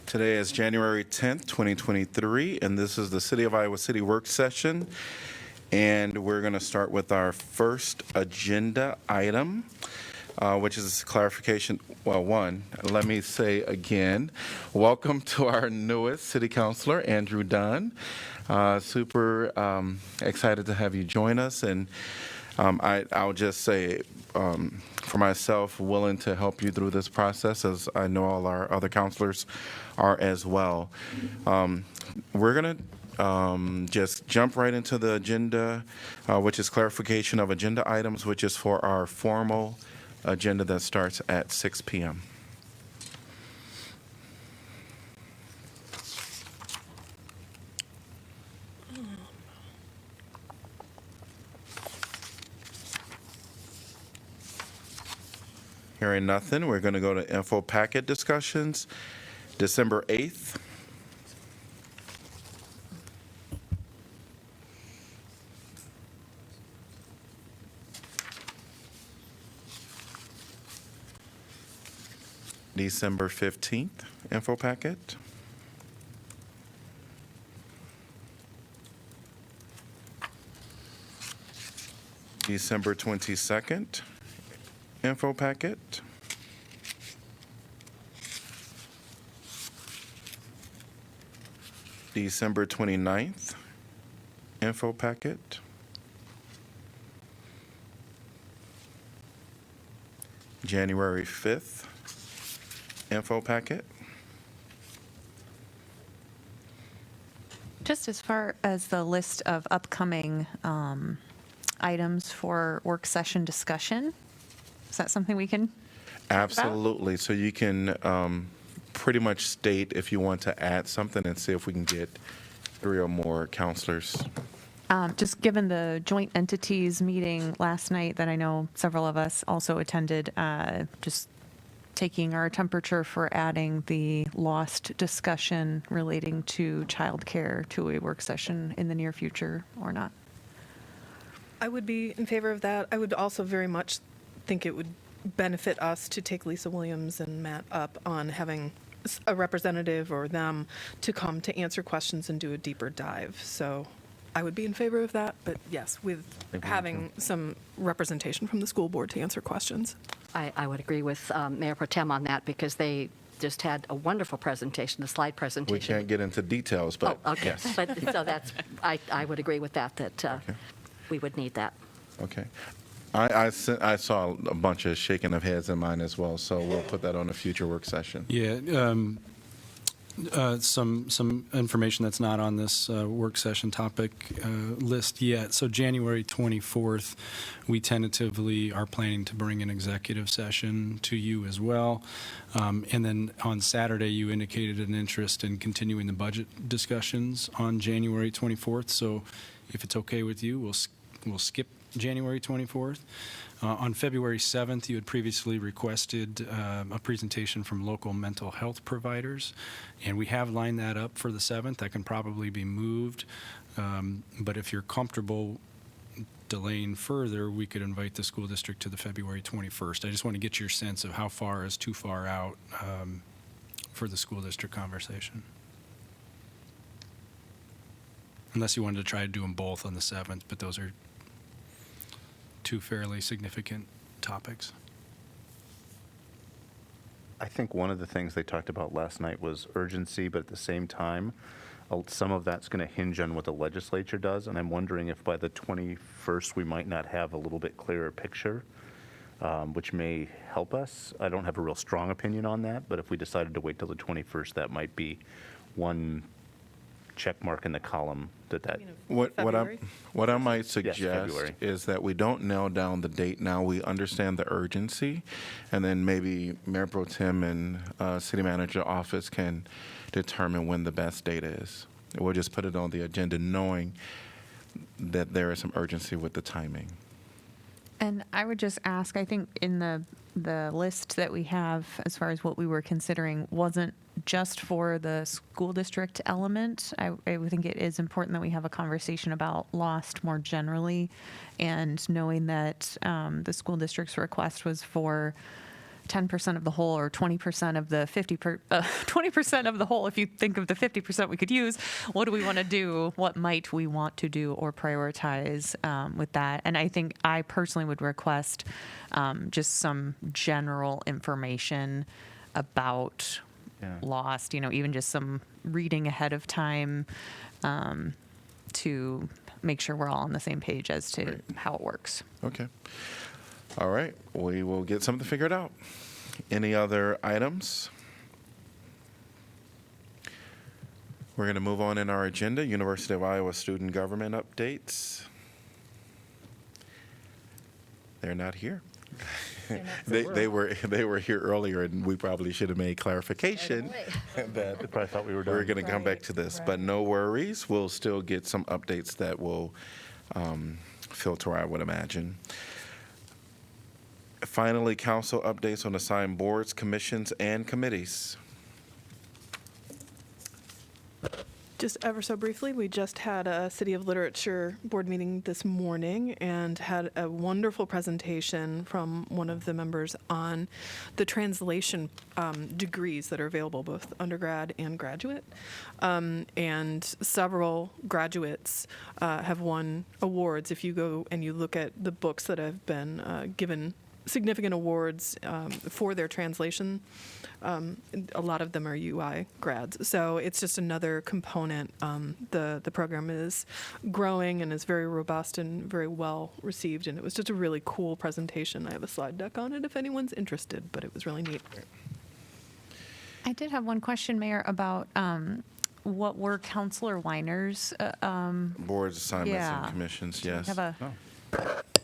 Today is January 10th, 2023, and this is the City of Iowa City work session. And we're going to start with our first agenda item, which is clarification. Well, one, let me say again, welcome to our newest city councilor, Andrew Dunn. Super excited to have you join us. And I'll just say, for myself, willing to help you through this process, as I know all our other counselors are as well. We're going to just jump right into the agenda, which is clarification of agenda items, which is for our formal agenda that starts at 6 p.m. Hearing nothing, we're going to go to info packet discussions. December 8th. December 15th, info packet. December 22nd, info packet. December 29th, info packet. January 5th, info packet. Just as far as the list of upcoming items for work session discussion, is that something we can talk about? Absolutely. So you can pretty much state if you want to add something and see if we can get 3 or more counselors. Just given the joint entities meeting last night that I know several of us also attended, just taking our temperature for adding the lost discussion relating to childcare to a work session in the near future or not. I would be in favor of that. I would also very much think it would benefit us to take Lisa Williams and Matt up on having a representative or them to come to answer questions and do a deeper dive. So I would be in favor of that, but yes, with having some representation from the school board to answer questions. I would agree with Mayor Pro Tem on that because they just had a wonderful presentation, the slide presentation. We can't get into details, but Oh, okay. yes. But so that's, I would agree with that, we would need that. Okay. I saw a bunch of shaking of heads in mine as well, so we'll put that on a future work session. Yeah, some information that's not on this work session topic list yet. So January 24th, we tentatively are planning to bring an executive session to you as well. And then on Saturday, you indicated an interest in continuing the budget discussions on January 24th. So if it's okay with you, we'll skip January 24th. On February 7th, you had previously requested a presentation from local mental health providers, and we have lined that up for the 7th. That can probably be moved, but if you're comfortable delaying further, we could invite the school district to the February 21st. I just want to get your sense of how far is too far out for the school district conversation. Unless you wanted to try to do them both on the 7th, but those are two fairly significant topics. I think one of the things they talked about last night was urgency, but at the same time, some of that's going to hinge on what the legislature does, and I'm wondering if by the 21st we might not have a little bit clearer picture, which may help us. I don't have a real strong opinion on that, but if we decided to wait till the 21st, that might be one check mark in the column that. What I might suggest February. is that we don't nail down the date now. We understand the urgency, and then maybe Mayor Pro Tem and City Manager Office can determine when the best date is. We'll just put it on the agenda knowing that there is some urgency with the timing. And I would just ask, I think in the list that we have as far as what we were considering wasn't just for the school district element. I would think it is important that we have a conversation about lost more generally, and knowing that the school district's request was for 10% of the whole or 20% of the 20% of the whole. If you think of the 50% we could use, what do we want to do? What might we want to do or prioritize with that? And I think I personally would request just some general information about Yeah. Lost, even just some reading ahead of time to make sure we're all on the same page as to how it works. Okay. All right, we will get something figured out. Any other items? We're going to move on in our agenda. University of Iowa student government updates. They're not here. They were here earlier, and we probably should have made clarification that They probably thought we were done. we're going to come back to this, but no worries. We'll still get some updates that will filter, I would imagine. Finally, council updates on assigned boards, commissions, and committees. Just ever so briefly, we just had a City of Literature board meeting this morning and had a wonderful presentation from one of the members on the translation degrees that are available, both undergrad and graduate. And several graduates have won awards. If you go and you look at the books that have been given significant awards for their translation, a lot of them are UI grads. So it's just another component. The program is growing and is very robust and very well received. And it was just a really cool presentation. I have a slide deck on it if anyone's interested, but it was really neat. I did have one question, Mayor, about what were Counselor Weiner's Boards, assignments, Yeah. and commissions, do we yes. have a Oh.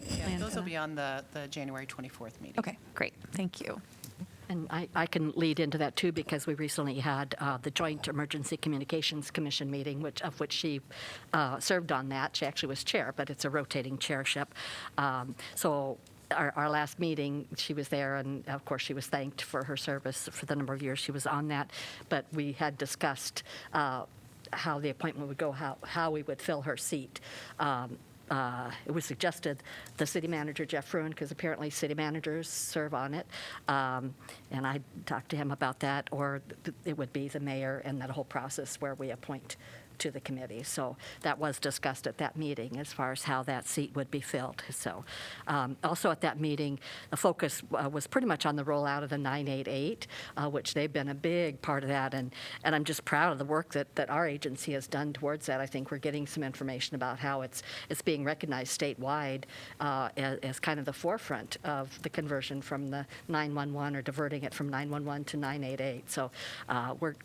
Yeah, plan those for will that? be on the January 24th meeting. Okay, great. Thank you. And I can lead into that too, because we recently had the Joint Emergency Communications Commission meeting, of which she served on that. She actually was chair, but it's a rotating chairship. So our last meeting, she was there, and of course she was thanked for her service for the number of years she was on that. But we had discussed how the appointment would go, how we would fill her seat. It was suggested the city manager, Jeff Fruin, because apparently city managers serve on it. And I talked to him about that, or it would be the mayor and that whole process where we appoint to the committee. So that was discussed at that meeting as far as how that seat would be filled. So also at that meeting, the focus was pretty much on the rollout of the 988, which they've been a big part of that. And I'm just proud of the work that our agency has done towards that. I think we're getting some information about how it's being recognized statewide as kind of the forefront of the conversion from the 911 or diverting it from 911 to 988. So we're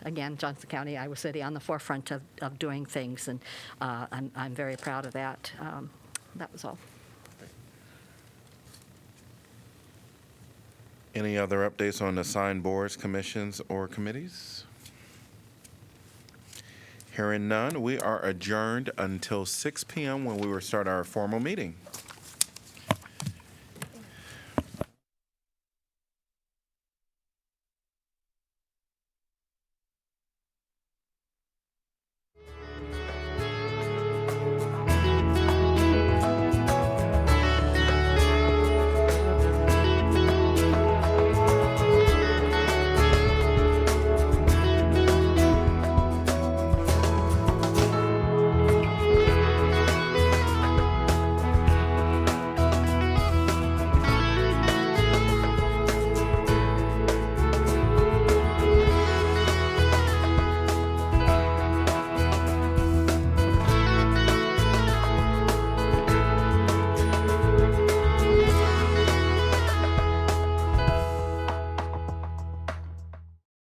again, Johnson County, Iowa City on the forefront of doing things, and I'm very proud of that. That was all. Any other updates on assigned boards, commissions, or committees? Hearing none, we are adjourned until 6 p.m. when we will start our formal meeting.